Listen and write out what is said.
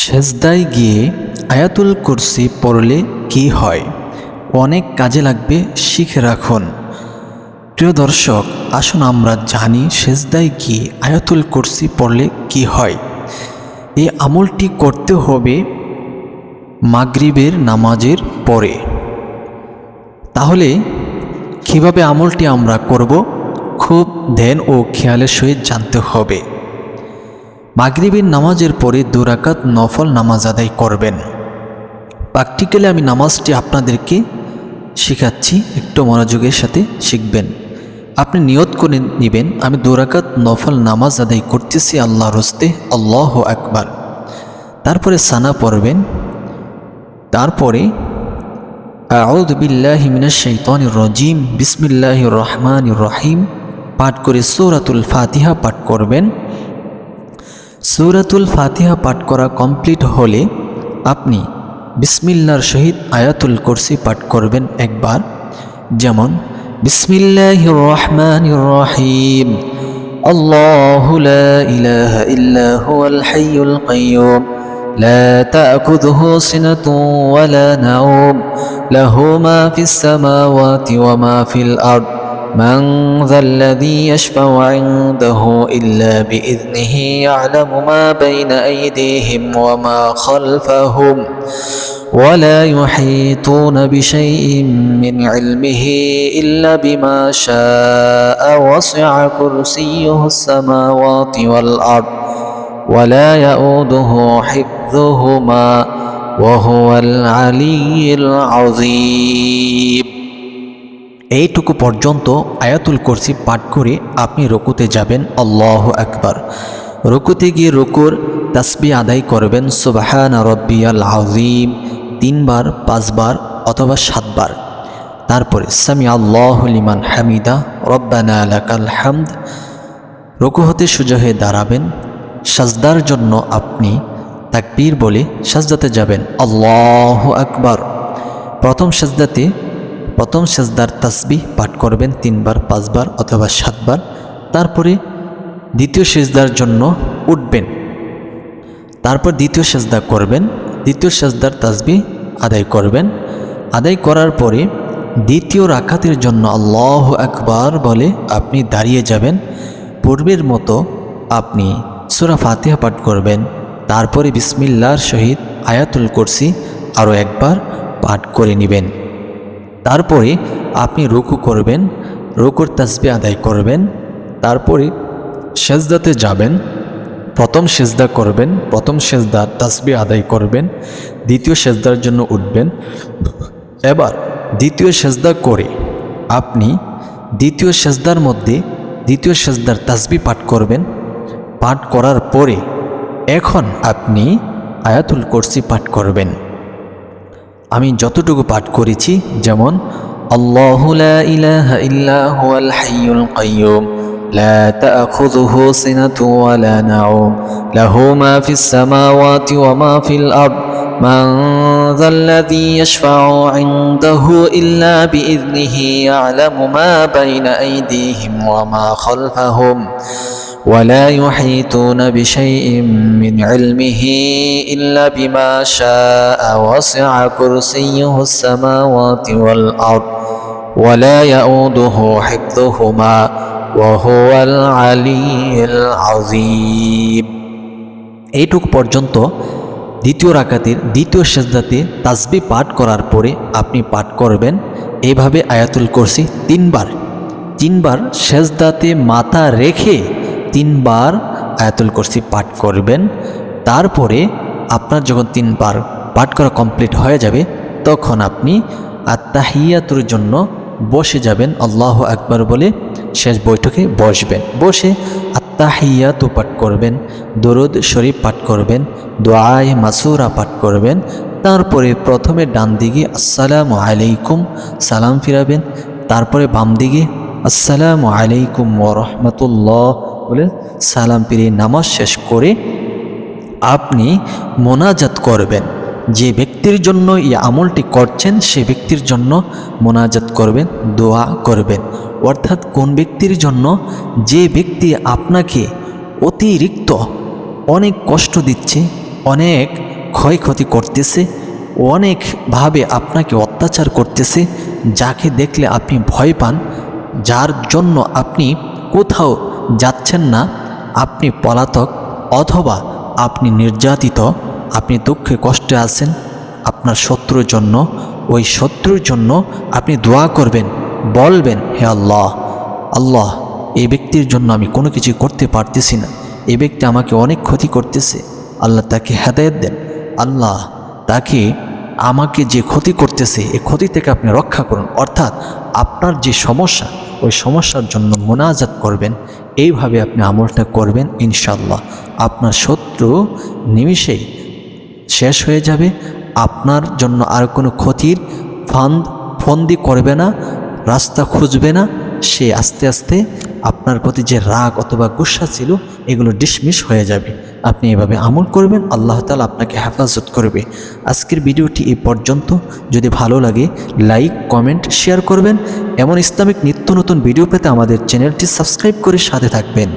সেজদায় গিয়ে আয়াতুল কুরসি পড়লে কি হয়? অনেক কাজে লাগবে, শিখে রাখুন। প্রিয় দর্শক, আসুন আমরা জানি সেজদায় গিয়ে আয়াতুল কুরসি পড়লে কি হয়। এই আমলটি করতে হবে মাগরিবের নামাজের পরে। তাহলে কিভাবে আমলটি আমরা করব, খুব ধ্যান ও খেয়ালের সহিত জানতে হবে। মাগরিবের নামাজের পরে 2 রাকাত নফল নামাজ আদায় করবেন। প্র্যাকটিক্যালি আমি নামাজটি আপনাদেরকে শেখাচ্ছি, একটু মনোযোগের সাথে শিখবেন। আপনি নিয়ত করে নেবেন, আমি 2 রাকাত নফল নামাজ আদায় করতেছি আল্লাহর হস্তে, আল্লাহু আকবার। তারপরে সানা পড়বেন। তারপরে আউযু বিল্লাহি মিনাশ শাইতানির রাজিম, বিসমিল্লাহির রহমানির রহিম পাঠ করে সূরাতুল ফাতিহা পাঠ করবেন। সূরাতুল ফাতিহা পাঠ করা কমপ্লিট হলে আপনি বিসমিল্লাহর সহিত আয়াতুল কুরসি পাঠ করবেন একবার। যেমন বিসমিল্লাহির রহমানির রহিম, আল্লাহু লা ইলাহা ইল্লা হুয়াল হাইয়ুল কাইয়্যুম لا تأخذه سنة ولا نوم له ما في السماوات وما في الأرض من ذا الذي يشفع عنده إلا بإذنه يعلم ما بين أيديهم وما خلفهم ولا يحيطون بشيء من علمه إلا بما شاء وسع كرسيه السماوات والأرض ولا يؤوده حفظهما وهو العلي العظيم। এইটুকু পর্যন্ত আয়াতুল কুরসি পাঠ করে আপনি রুকুতে যাবেন। আল্লাহু আকবার। রুকুতে গিয়ে রুকুর তাসবিহ আদায় করবেন সুবহান রাব্বিয়াল আযীম 3 বার, 5 বার অথবা 7 বার। তারপরে সামি আল্লাহু লিমান হামিদা রব্বানা লাকাল হামদ। রুকু হতে সোজা হয়ে দাঁড়াবেন। সাজদার জন্য আপনি তাকবীর বলে সাজদাতে যাবেন। আল্লাহু আকবার। প্রথম সাজদার তাসবিহ পাঠ করবেন 3 বার, 5 বার অথবা 7 বার। তারপরে দ্বিতীয় সিজদার জন্য উঠবেন। তারপর দ্বিতীয় সিজদা করবেন। দ্বিতীয় সিজদার তাসবিহ আদায় করবেন। আদায় করার পরে দ্বিতীয় রাকাতের জন্য আল্লাহু আকবার বলে আপনি দাঁড়িয়ে যাবেন। পূর্বের মতো আপনি সূরা ফাতিহা পাঠ করবেন। তারপরে বিসমিল্লাহর সহিত আয়াতুল কুরসি আরও একবার পাঠ করে নেবেন। তারপরে আপনি রুকু করবেন, রুকুর তাসবিহ আদায় করবেন। তারপরে সেজদাতে যাবেন। প্রথম সেজদা করবেন, প্রথম সেজদার তাসবিহ আদায় করবেন। দ্বিতীয় সেজদার জন্য উঠবেন। এবার দ্বিতীয় সেজদা করে আপনি দ্বিতীয় সেজদার মধ্যে দ্বিতীয় সেজদার তাসবিহ পাঠ করবেন। পাঠ করার পরে এখন আপনি আয়াতুল কুরসি পাঠ করবেন। আমি যতটুকু পাঠ করেছি, যেমন আল্লাহু লা ইলাহা ইল্লা হুয়াল হাইয়ুল কাইয়্যুম লা তা'খুযুহু সিনাতুন ওয়া লা নাওম লাহু মা ফিস সামাওয়াতি ওয়া মা ফিল আরদ মান যাল্লাযী ইয়াশফা'ু 'ইনদাহু ইল্লা বিইذনিহি ইয়া'লামু মা বাইনা আইদিহিম ওয়া মা খালফাহুম ولا يحيطون بشيء من علمه إلا بما شاء وسع كرسيه السماوات والأرض ولا يؤوده حفظهما وهو العلي العظيم। এইটুকু পর্যন্ত দ্বিতীয় রাকাতের দ্বিতীয় সেজদাতে তাসবিহ পাঠ করার পরে আপনি পাঠ করবেন এইভাবে আয়াতুল কুরসি 3 বার সেজদাতে মাথা রেখে 3 বার আয়াতুল কুরসি পাঠ করবেন। তারপরে আপনার যখন 3 বার পাঠ করা কমপ্লিট হয়ে যাবে, তখন আপনি আত্তাহিয়াতুর জন্য বসে যাবেন। আল্লাহু আকবার বলে শেষ বৈঠকে বসবেন। বসে আত্তাহিয়াতু পাঠ করবেন, দরুদ শরীফ পাঠ করবেন, দুআয়ে মাসুরা পাঠ করবেন। তারপরে প্রথমে ডান দিকে আসসালামু আলাইকুম সালাম ফিরাবেন। তারপরে বাম দিকে আসসালামু আলাইকুম ওয়া রাহমাতুল্লাহ বলে সালাম ফিরিয়ে নামাজ শেষ করে আপনি মোনাজাত করবেন। যে ব্যক্তির জন্য এই আমলটি করছেন সে ব্যক্তির জন্য মোনাজাত করবেন, দোয়া করবেন। অর্থাৎ কোন ব্যক্তির জন্য? যে ব্যক্তি আপনাকে অতিরিক্ত অনেক কষ্ট দিচ্ছে, অনেক ক্ষয়ক্ষতি করতেছে, অনেকভাবে আপনাকে অত্যাচার করতেছে, যাকে দেখলে আপনি ভয় পান, যার জন্য আপনি কোথাও যাচ্ছেন না, আপনি পলাতক অথবা আপনি নির্যাতিত, আপনি দুঃখে কষ্টে আছেন, আপনার শত্রুর জন্য, ওই শত্রুর জন্য আপনি দোয়া করবেন, বলবেন, হে আল্লাহ, আল্লাহ এই ব্যক্তির জন্য আমি কোনো কিছু করতে পারতেছি না, এই ব্যক্তি আমাকে অনেক ক্ষতি করতেছে, আল্লাহ তাকে হেদায়েত দেন, আল্লাহ তাকে আমাকে যে ক্ষতি করতেছে এই ক্ষতি থেকে আপনি রক্ষা করুন। অর্থাৎ আপনার যে সমস্যা, ওই সমস্যার জন্য মোনাজাত করবেন। এইভাবে আপনি আমলটা করবেন, ইনশাল্লাহ আপনার শত্রু নিমিষেই শেষ হয়ে যাবে। আপনার জন্য আর কোনো ক্ষতির ফন্দি করবে না, রাস্তা খুঁজবে না। সে আস্তে আস্তে আপনার প্রতি যে রাগ অথবা গুসা ছিল এগুলো ডিসমিস হয়ে যাবে। আপনি এভাবে আমল করবেন, আল্লাহ তাআলা আপনাকে হেফাজত করবে। আজকের ভিডিওটি এই পর্যন্ত। যদি ভালো লাগে লাইক, কমেন্ট, শেয়ার করবেন। এমন ইসলামিক নিত্য নতুন ভিডিও পেতে আমাদের চ্যানেলটি সাবস্ক্রাইব করে সাথে থাকবেন।